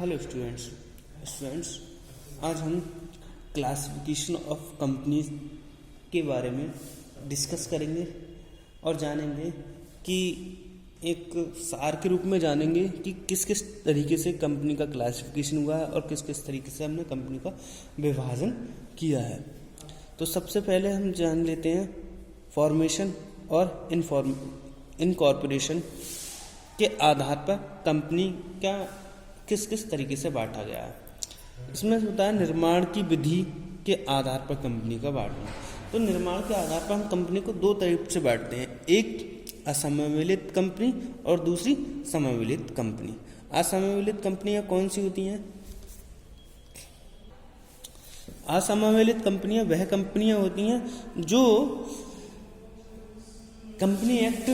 Hello students आज हम classification of companies के बारे में डिस्कस करेंगे और जानेंगे कि एक सार के रूप में जानेंगे कि किस किस तरीके से कंपनी का क्लासिफिकेशन हुआ है और किस किस तरीके से हमने कंपनी का विभाजन किया है। तो सबसे पहले हम जान लेते हैं फॉर्मेशन और इनकॉर्पोरेशन के आधार पर कंपनी का किस किस तरीके से बांटा गया है। इसमें होता है निर्माण की विधि के आधार पर कंपनी का बांटना। तो निर्माण के आधार पर हम कंपनी को दो तरीके से बांटते हैं, एक असमविलित कंपनी और दूसरी समविलित कंपनी। असमविलित कंपनियां कौन सी होती हैं? असमविलित कंपनियां वह कंपनियां होती हैं जो कंपनी एक्ट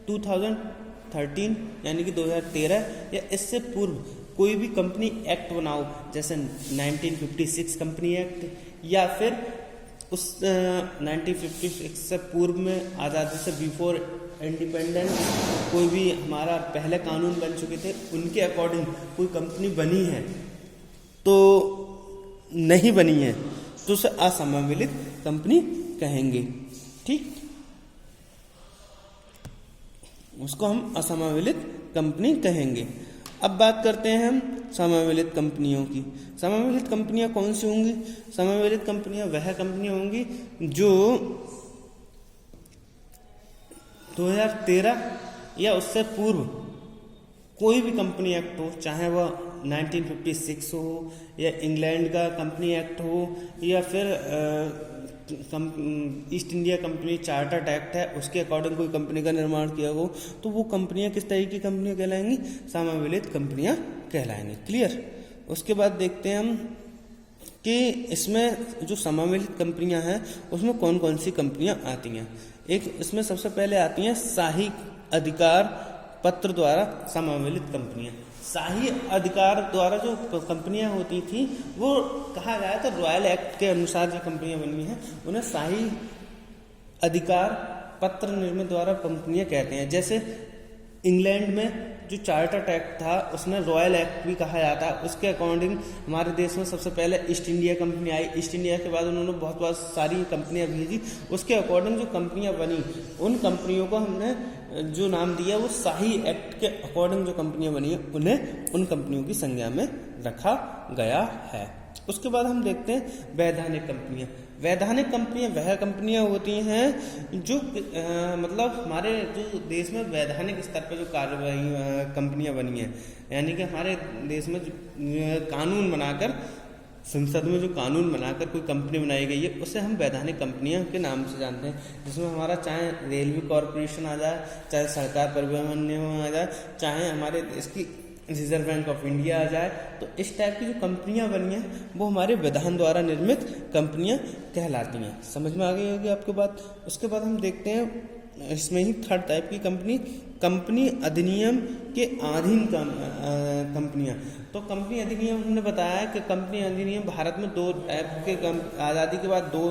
2013 यानी कि 2013 या इससे पूर्व कोई भी कंपनी एक्ट बनाओ, जैसे 1956 कंपनी एक्ट या फिर उस 1956 से पूर्व में आज़ादी से बिफोर इंडिपेंडेंस कोई भी हमारा पहले कानून बन चुके थे, उनके अकॉर्डिंग कोई कंपनी बनी है तो नहीं बनी है तो उसे असमविलित कंपनी कहेंगे। ठीक, उसको हम असमविलित कंपनी कहेंगे। अब बात करते हैं हम समविलित कंपनियों की। समविलित कंपनियां कौन सी होंगी? समविलित कंपनियां वह कंपनियां होंगी जो 2013 या उससे पूर्व कोई भी कंपनी एक्ट हो, चाहे वह 1956 हो या इंग्लैंड का कंपनी एक्ट हो या फिर east India company chartered act है, उसके अकॉर्डिंग कोई कंपनी का निर्माण किया हो, तो वो कंपनियां किस तरीके की कंपनियां कहलाएंगी? समविलित कंपनियां कहलाएंगी। क्लियर? उसके बाद देखते हैं हम कि इसमें जो समविलित कंपनियां हैं उसमें कौन कौन सी कंपनियां आती हैं। एक इसमें सबसे पहले आती हैं शाही अधिकार पत्र द्वारा समविलित कंपनियां। शाही अधिकार द्वारा जो कंपनियां होती थी वो कहा गया था रॉयल एक्ट के अनुसार जो कंपनियां बनी हैं उन्हें शाही अधिकार पत्र निर्मित द्वारा कंपनियां कहते हैं। जैसे इंग्लैंड में जो चार्टर्ड एक्ट था उसमें रॉयल एक्ट भी कहा जाता है, उसके अकॉर्डिंग हमारे देश में सबसे पहले ईस्ट इंडिया कंपनी आई। ईस्ट इंडिया के बाद उन्होंने बहुत सारी कंपनियां भेजी, उसके अकॉर्डिंग जो कंपनियां बनी उन कंपनियों को हमने जो नाम दिया वो शाही एक्ट के अकॉर्डिंग जो कंपनियां बनी है उन्हें उन कंपनियों की संज्ञा में रखा गया है। उसके बाद हम देखते हैं वैधानिक कंपनियां। वैधानिक कंपनियां वह कंपनियां होती हैं जो मतलब हमारे जो देश में वैधानिक स्तर पर जो कार्यवाही कंपनियां बनी हैं, यानी कि हमारे देश में कानून बनाकर संसद में जो कानून बनाकर कोई कंपनी बनाई गई है उसे हम वैधानिक कंपनियां के नाम से जानते हैं। जिसमें हमारा चाहे रेलवे कॉरपोरेशन आ जाए, चाहे सरकार परिवहन निगम आ जाए, चाहे हमारे देश की रिजर्व बैंक ऑफ इंडिया आ जाए, तो इस टाइप की जो कंपनियां बनी हैं वो हमारे विधान द्वारा निर्मित कंपनियां कहलाती हैं। समझ में आ गई होगी आपके बात। उसके बाद हम देखते हैं इसमें ही थर्ड टाइप की कंपनी अधिनियम के अधीन कंपनियां। तो कंपनी अधिनियम हमने बताया कि कंपनी अधिनियम भारत में दो टाइप के आज़ादी के बाद दो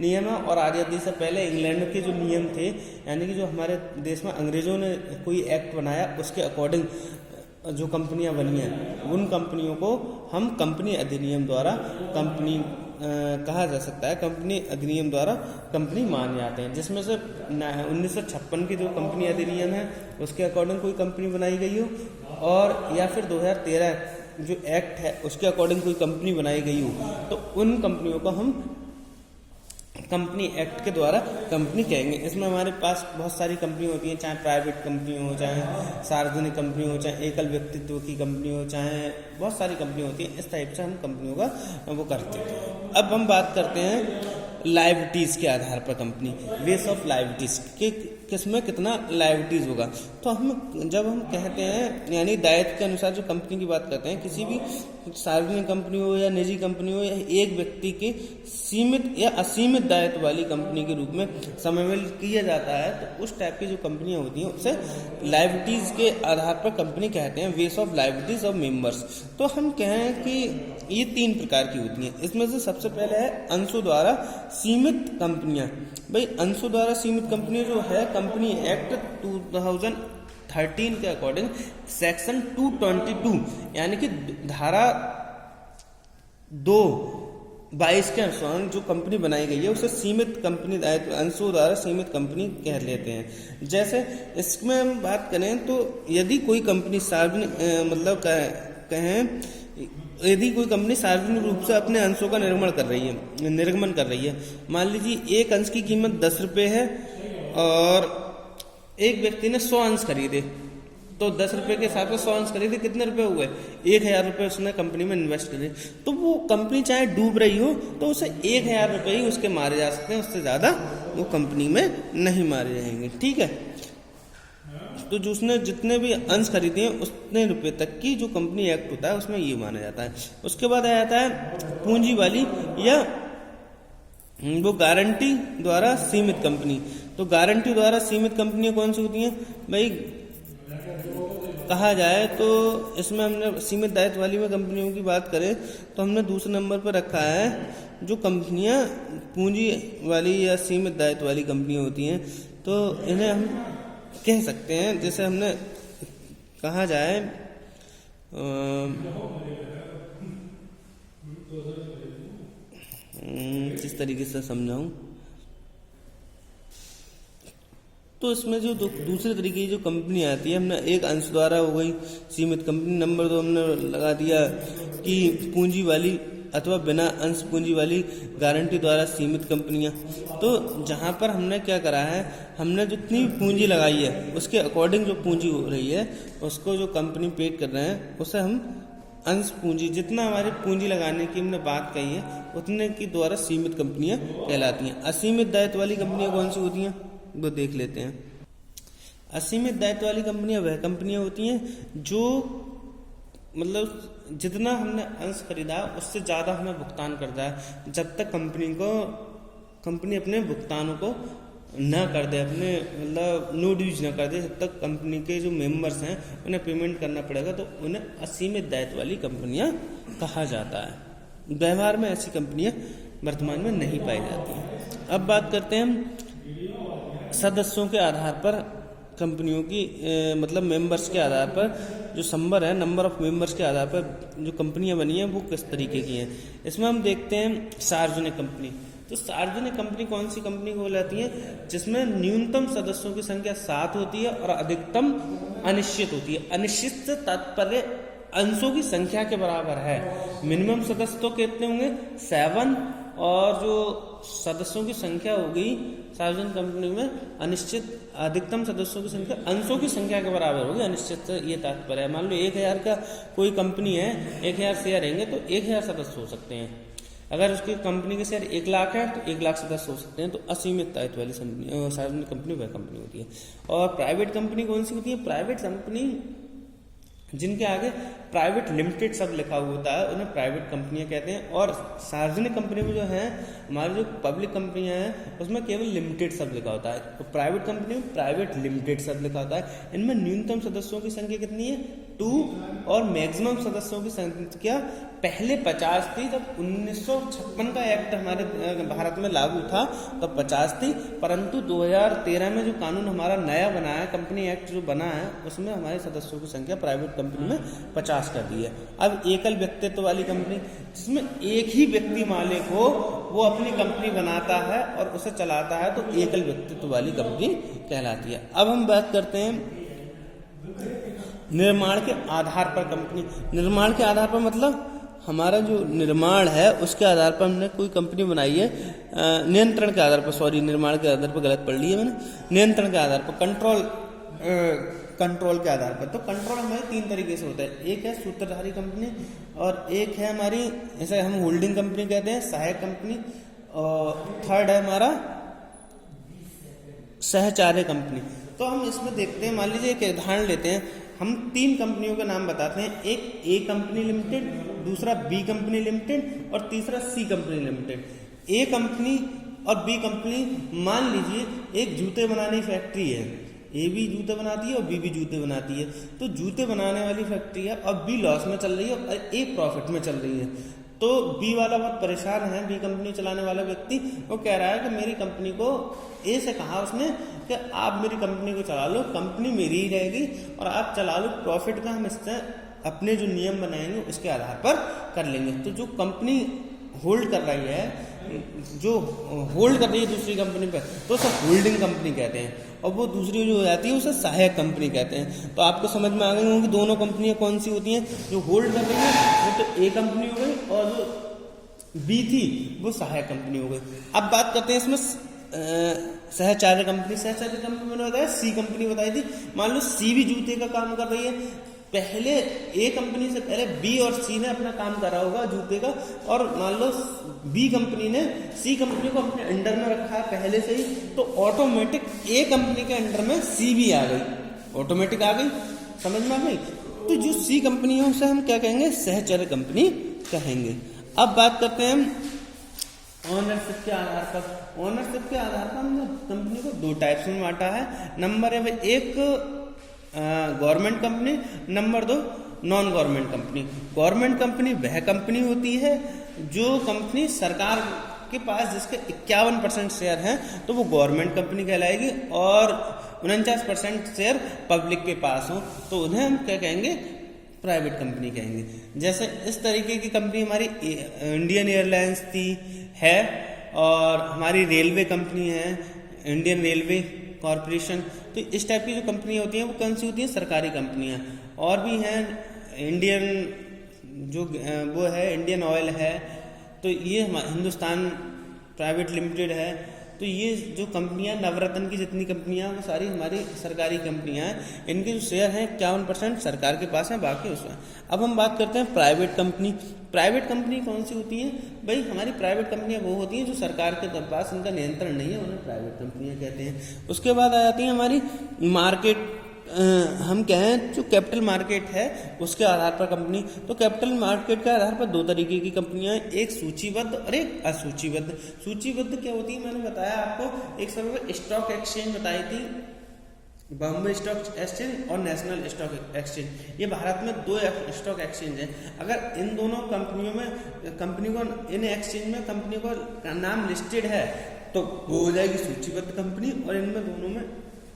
नियम है और आज़ादी से पहले इंग्लैंड के जो नियम थे, यानी कि जो हमारे देश में अंग्रेजों ने कोई एक्ट बनाया उसके अकॉर्डिंग जो कंपनियां बनी हैं उन कंपनियों को हम कंपनी अधिनियम द्वारा कंपनी कहा जा सकता है, कंपनी अधिनियम द्वारा कंपनी माने जाते हैं। जिसमें से 1956 की जो कंपनी अधिनियम है उसके अकॉर्डिंग कोई कंपनी बनाई गई हो, और या फिर 2013 जो एक्ट है उसके अकॉर्डिंग कोई कंपनी बनाई गई हो, तो उन कंपनियों को हम कंपनी एक्ट के द्वारा कंपनी कहेंगे। इसमें हमारे पास बहुत सारी कंपनी होती हैं, चाहे प्राइवेट कंपनी हो, चाहे सार्वजनिक कंपनी हो, चाहे एकल व्यक्तित्व की कंपनी हो, चाहे बहुत सारी कंपनी होती हैं। इस टाइप से हम कंपनियों का वो करते हैं। अब हम बात करते हैं लायबिलिटीज़ के आधार पर कंपनी, वेस ऑफ लायबिलिटीज़ के किसमें कितना लायबिलिटीज़ होगा। तो जब हम कहते हैं यानी दायित्व के अनुसार जो कंपनी की बात करते हैं, किसी भी सार्वजनिक कंपनी हो या निजी कंपनी हो या एक व्यक्ति के सीमित या असीमित दायित्व वाली कंपनी के रूप में समविलित किया जाता है, तो उस टाइप की जो कंपनियां होती हैं उसे लायबिलिटीज़ के आधार पर कंपनी कहते हैं, वेस ऑफ लायबिलिटीज़ ऑफ मेंबर्स। तो हम कहें कि ये 3 प्रकार की होती हैं। इसमें से सबसे पहले है अंशों द्वारा सीमित कंपनियां। भाई अंशों द्वारा सीमित कंपनी जो है कंपनी एक्ट 13 के अकॉर्डिंग सेक्शन 222 यानी कि धारा 222 के अनुसार जो कंपनी बनाई गई है उसे सीमित कंपनी दायित्व अंशों द्वारा सीमित कंपनी कह लेते हैं। जैसे इसमें हम बात करें तो यदि कोई कंपनी सार्वजनिक मतलब कहें यदि कोई कंपनी सार्वजनिक रूप से अपने अंशों का निर्गमन कर रही है, मान लीजिए एक अंश की कीमत 10 रुपये है और एक व्यक्ति ने 100 अंश खरीदे, तो 10 रुपये के हिसाब से 100 अंश खरीदे, कितने रुपए हुए? 1000 रुपये उसने कंपनी में इन्वेस्ट करे। तो वो कंपनी चाहे डूब रही हो तो उसे 1000 रुपये ही उसके मारे जा सकते हैं, उससे ज़्यादा वो कंपनी में नहीं मारे जाएंगे। ठीक है, तो जो उसने जितने भी अंश खरीदे हैं उतने रुपए तक की जो कंपनी एक्ट होता है उसमें ये माना जाता है। उसके बाद आ जाता है पूंजी वाली या वो गारंटी द्वारा सीमित कंपनी। तो गारंटी द्वारा सीमित कंपनियां कौन सी होती हैं भाई? कहा जाए तो इसमें हमने सीमित दायित्व वाली में कंपनियों की बात करें तो हमने दूसरे नंबर पर रखा है जो कंपनियां पूंजी वाली या सीमित दायित्व वाली कंपनियां होती हैं, तो इन्हें हम कह सकते हैं, जैसे हमने कहा जाए किस तरीके से समझाऊं, तो इसमें जो दूसरे तरीके की जो कंपनी आती है, हमने एक अंश द्वारा हो गई सीमित कंपनी, नंबर 2 हमने लगा दिया कि पूंजी वाली अथवा बिना अंश पूंजी वाली गारंटी द्वारा सीमित कंपनियां। तो जहां पर हमने क्या करा है, हमने जितनी पूंजी लगाई है उसके अकॉर्डिंग जो पूंजी हो रही है उसको जो कंपनी पेड कर रहे हैं उसे हम अंश पूंजी, जितना हमारी पूंजी लगाने की हमने बात कही है उतने की द्वारा सीमित कंपनियां कहलाती हैं। असीमित दायित्व वाली कंपनियां कौन सी होती हैं वो देख लेते हैं। असीमित दायित्व वाली कंपनियां वह कंपनियां होती हैं जो मतलब जितना हमने अंश खरीदा उससे ज़्यादा हमें भुगतान करता है, जब तक कंपनी अपने भुगतानों को न कर दे, अपने मतलब नो ड्यूज न कर दे, जब तक कंपनी के जो मेंबर्स हैं उन्हें पेमेंट करना पड़ेगा, तो उन्हें असीमित दायित्व वाली कंपनियां कहा जाता है। व्यवहार में ऐसी कंपनियां वर्तमान में नहीं पाई जाती हैं। अब बात करते हैं हम सदस्यों के आधार पर कंपनियों की मतलब मेंबर्स के आधार पर जो संबर है, नंबर ऑफ मेंबर्स के आधार पर जो कंपनियां बनी हैं वो किस तरीके की हैं। इसमें हम देखते हैं सार्वजनिक कंपनी। तो सार्वजनिक कंपनी कौन सी कंपनी को कहलाती है? जिसमें न्यूनतम सदस्यों की संख्या 7 होती है और अधिकतम अनिश्चित होती है। अनिश्चित से तात्पर्य अंशों की संख्या के बराबर है। मिनिमम सदस्य तो कितने होंगे? 7, और जो सदस्यों की संख्या होगी सार्वजनिक कंपनी में अनिश्चित, अधिकतम सदस्यों की संख्या अंशों की संख्या के बराबर होगी। अनिश्चित से ये तात्पर्य है। मान लो 1000 का कोई कंपनी है, 1000 शेयर रहेंगे तो 1000 सदस्य हो सकते हैं। अगर उसकी कंपनी के शेयर 1 लाख है तो 1 लाख सदस्य हो सकते हैं। तो असीमित दायित्व वाली सार्वजनिक कंपनी वह कंपनी होती है। और प्राइवेट कंपनी कौन सी होती है? प्राइवेट कंपनी जिनके आगे प्राइवेट लिमिटेड सब लिखा हुआ होता है उन्हें प्राइवेट कंपनियां कहते हैं। और सार्वजनिक कंपनी में जो है हमारी जो पब्लिक कंपनियां हैं उसमें केवल लिमिटेड सब लिखा होता है। तो प्राइवेट कंपनी में प्राइवेट लिमिटेड सब लिखा होता है। इनमें न्यूनतम सदस्यों की संख्या कितनी है? 2, और मैक्सिमम सदस्यों की संख्या पहले 50 थी। जब 1956 का एक्ट हमारे भारत में लागू था तब 50 थी, परंतु 2013 में जो कानून हमारा नया बना है, कंपनी एक्ट जो बना है, उसमें हमारे सदस्यों की संख्या प्राइवेट कंपनी में 50 कर दी है। अब एकल व्यक्तित्व वाली कंपनी, जिसमें एक ही व्यक्ति मालिक हो, वो अपनी कंपनी बनाता है और उसे चलाता है, तो एकल व्यक्तित्व वाली कंपनी कहलाती है। अब हम बात करते हैं निर्माण के आधार पर कंपनी। निर्माण के आधार पर मतलब हमारा जो निर्माण है उसके आधार पर हमने कोई कंपनी बनाई है। नियंत्रण के आधार पर, सॉरी निर्माण के आधार पर गलत पढ़ ली है मैंने, नियंत्रण के आधार पर, कंट्रोल के आधार पर। तो कंट्रोल हमारे 3 तरीके से होता है। एक है सूत्रधारी कंपनी, और एक है हमारी जैसे हम होल्डिंग कंपनी कहते हैं, सहायक कंपनी, और थर्ड है हमारा सहचार्य कंपनी। तो हम इसमें देखते हैं, मान लीजिए एक उदाहरण लेते हैं, हम 3 कंपनियों के नाम बताते हैं। एक ए कंपनी लिमिटेड, दूसरा बी कंपनी लिमिटेड और तीसरा सी कंपनी लिमिटेड। ए कंपनी और बी कंपनी, मान लीजिए एक जूते बनाने की फैक्ट्री है, ए भी जूते बनाती है और बी भी जूते बनाती है। तो जूते बनाने वाली फैक्ट्री है और बी लॉस में चल रही है और ए प्रॉफिट में चल रही है। तो बी वाला बहुत परेशान है, बी कंपनी चलाने वाला व्यक्ति, वो कह रहा है कि मेरी कंपनी को, ए से कहा उसने कि आप मेरी कंपनी को चला लो, कंपनी मेरी ही रहेगी और आप चला लो, प्रॉफिट का हम इससे अपने जो नियम बनाएंगे उसके आधार पर कर लेंगे। तो जो कंपनी होल्ड कर रही है, जो होल्ड कर रही है दूसरी कंपनी पर, तो उसे होल्डिंग कंपनी कहते हैं, और वो दूसरी जो हो जाती है उसे सहायक कंपनी कहते हैं। तो आपको समझ में आ गई होंगी दोनों कंपनियां कौन सी होती हैं। जो होल्ड कर रही है वो तो ए कंपनी हो गई, और जो बी थी वो सहायक कंपनी हो गई। अब बात करते हैं इसमें सहचार्य कंपनी। सहचार्य कंपनी मैंने बताया सी कंपनी बताई थी। मान लो सी भी जूते का काम कर रही है, पहले ए कंपनी से पहले बी और सी ने अपना काम करा होगा जूते का, और मान लो बी कंपनी ने सी कंपनी को अपने अंडर में रखा है पहले से ही, तो ऑटोमेटिक ए कंपनी के अंडर में सी भी आ गई, ऑटोमेटिक आ गई, समझ में आ गई। तो जो सी कंपनी है उसे हम क्या कहेंगे, सहचर्य कंपनी कहेंगे। अब बात करते हैं हम ओनरशिप के आधार पर। ओनरशिप के आधार पर हमने कंपनी को दो टाइप्स में बांटा है। नंबर है एक government company, number 2 non government company. Government company वह कंपनी होती है जो कंपनी सरकार के पास जिसके 51% शेयर हैं तो वो गवर्नमेंट कंपनी कहलाएगी, और 49% शेयर पब्लिक के पास हो तो उन्हें हम क्या कहेंगे, प्राइवेट कंपनी कहेंगे। जैसे इस तरीके की कंपनी हमारी इंडियन एयरलाइंस थी है, और हमारी रेलवे कंपनी है इंडियन रेलवे कॉरपोरेशन। तो इस टाइप की जो कंपनी होती हैं वो कौन सी होती हैं, सरकारी कंपनियां। और भी हैं इंडियन जो वो है इंडियन ऑयल है, तो ये हिंदुस्तान प्राइवेट लिमिटेड है। तो ये जो कंपनियां नवरत्न की जितनी कंपनियां वो सारी हमारी सरकारी कंपनियां हैं। इनके जो शेयर हैं 51% सरकार के पास हैं, बाकी उसमें। अब हम बात करते हैं प्राइवेट कंपनी। प्राइवेट कंपनी कौन सी होती हैं भाई, हमारी प्राइवेट कंपनियां वो होती हैं जो सरकार के पास इनका नियंत्रण नहीं है, उन्हें प्राइवेट कंपनियां कहते हैं। उसके बाद आ जाती हैं हमारी मार्केट, हम कहें जो कैपिटल मार्केट है उसके आधार पर कंपनी। तो कैपिटल मार्केट के आधार पर दो तरीके की कंपनियां हैं, एक सूचीबद्ध और एक असूचीबद्ध। सूचीबद्ध क्या होती है, मैंने बताया आपको एक समय स्टॉक एक्सचेंज बताई थी, बॉम्बे स्टॉक एक्सचेंज और नेशनल स्टॉक एक्सचेंज। ये भारत में 2 स्टॉक एक्सचेंज है। अगर इन दोनों कंपनियों में कंपनी को इन एक्सचेंज में कंपनी को नाम लिस्टेड है तो वो हो जाएगी सूचीबद्ध कंपनी, और इनमें दोनों में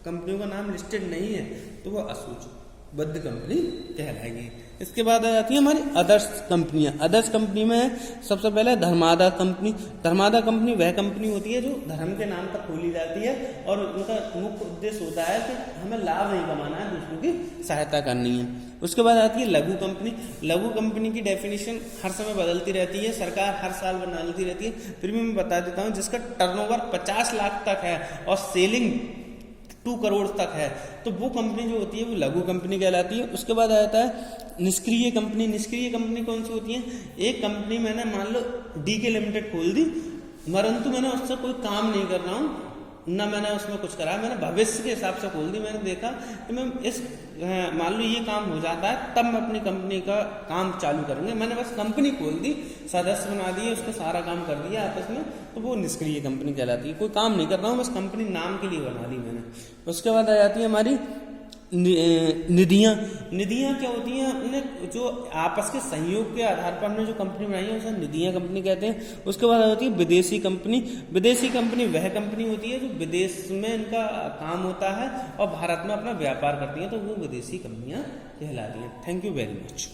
कंपनियों का नाम लिस्टेड नहीं है तो वो असूचीबद्ध कंपनी कहलाएगी। इसके बाद आ जाती है हमारी अदर्स कंपनियां। अदर्स कंपनी में सबसे पहले धर्मादा कंपनी। धर्मादा कंपनी वह कंपनी होती है जो धर्म के नाम पर खोली जाती है, और उनका मुख्य उद्देश्य होता है कि हमें लाभ नहीं कमाना है, दूसरों की सहायता करनी है। उसके बाद आती है लघु कंपनी। लघु कंपनी की डेफिनेशन हर समय बदलती रहती है, सरकार हर साल बदलती रहती है। फिर भी मैं बता देता हूँ, जिसका टर्नओवर 50 लाख तक है और सेलिंग 2 करोड़ तक है तो वो कंपनी जो होती है वो लघु कंपनी कहलाती है। उसके बाद आ जाता है निष्क्रिय कंपनी। निष्क्रिय कंपनी कौन सी होती है, एक कंपनी मैंने मान लो डीके लिमिटेड खोल दी, परंतु मैंने उससे कोई काम नहीं कर रहा हूँ, ना मैंने उसमें कुछ करा, मैंने भविष्य के हिसाब से खोल दी। मैंने देखा कि मैं इस मान लो ये काम हो जाता है तब मैं अपनी कंपनी का काम चालू करूँगी। मैंने बस कंपनी खोल दी, सदस्य बना दिए, उसका सारा काम कर दिया आपस में, तो वो निष्क्रिय कंपनी कहलाती है। कोई काम नहीं कर रहा हूँ, बस कंपनी नाम के लिए बना दी मैंने। उसके बाद आ जाती है हमारी निधियाँ। निधियाँ क्या होती हैं, हमने जो आपस के सहयोग के आधार पर हमने जो कंपनी बनाई है उसे निधियाँ कंपनी कहते हैं। उसके बाद होती है विदेशी कंपनी। विदेशी कंपनी वह कंपनी होती है जो विदेश में इनका काम होता है और भारत में अपना व्यापार करती है, तो वो विदेशी कंपनियाँ कहलाती हैं। Thank you very much.